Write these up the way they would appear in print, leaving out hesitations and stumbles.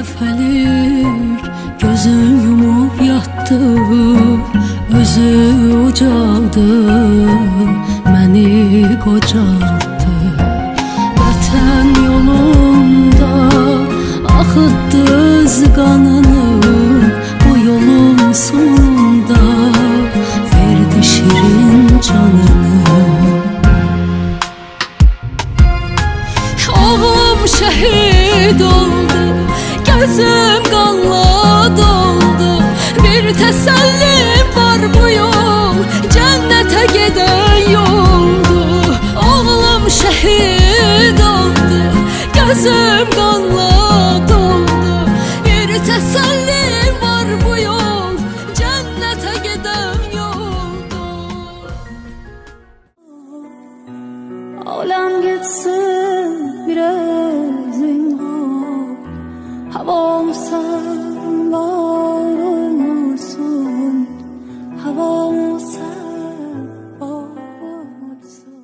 dəfəlik gözün yumub yatdı, özü ucaldı, məni qocaldı. Vətən yolunda axıtdı öz qanını, bu yolun sonunda verdi şirin canını. Oğlum şehit oldu, gözüm qanla doldu. Bir təsəllim var, bu yol cənnətə gedən yoldur. Oğlum şehit oldu, gözüm qanla doldu. Bir təsəllim var, bu yol cənnətə gedən yoldur. Aləm getsin biraz zinhar, hava olsan var olsun, hava olsan var olsun.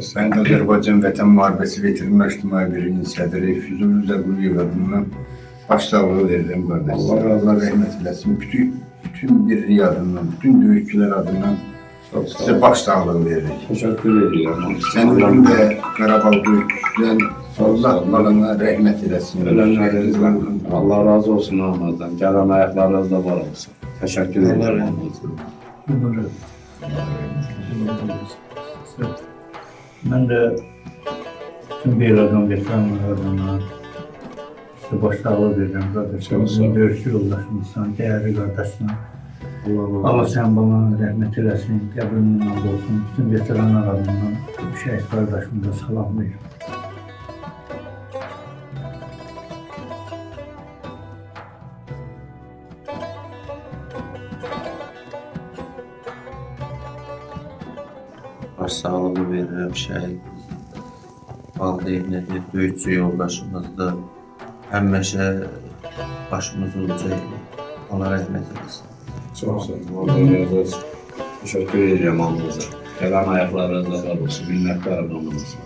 Sayın Azərbaycan Vətən Müharibəsi Veteranlar İctimai Birliyinin sədri Füzuli Zəquluyev adından başsağlığı verirəm qardaşlar. Allah razı rəhmət eləsin. Bütün birlik adından, bütün döyüşçülər adından sizə başsağlığı veririk. Teşekkür ediyorum. Sənin də Qarabağ döyüşçüdən Allah malına rəhmət eləsin. Ölenlerinizden Allah razı olsun Ahmet'den. Gelen ayaklarınız da var olsun. Teşekkür ederim. Ben de tüm Beylerden veteranlarına size başsağlığı vereceğim kardeşim. Bizim dövüşçü yoldaşımızsan, değerli kardeşim. Allah sen bana rahmet eylesin, qəbrinin yanında olsun. Bütün veteranlar adından şehit kardeşimize salamlayırım. Başsağlığı verirəm şəhid valideynidir, böyükçü yoldaşımızdır. Həmişə başımızı uca eləyir. Ona rəhmət eləsin. Çok sağ olun. Allah razı olsun. Teşekkür ederim alnınıza. Gelen ayaklarınız da var olsun. Minnettarım alnınıza.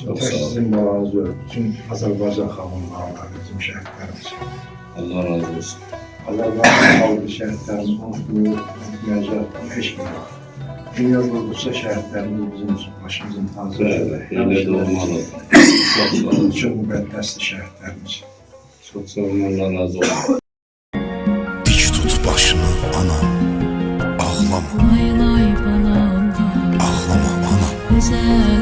Çok sağ olun. Sizin balanız yok. Bütün Azərbaycan xalqının ağları bizim şəhidlərimiz. Allah razı olsun. Azərbaycan xalqı şəhidlərimizin bu müəccəl heç bir var. Dünya olursa şəhidlərimiz bizim başımızın tacıdır. Öyle de olmalı. Çok sağ olun. Çox müqəddəsdir şəhidlərimiz. Çok sağ olun. Allah razı olsun. Dik tut başını anam, ağlama, Ay nay balam, ağlama anam. güzel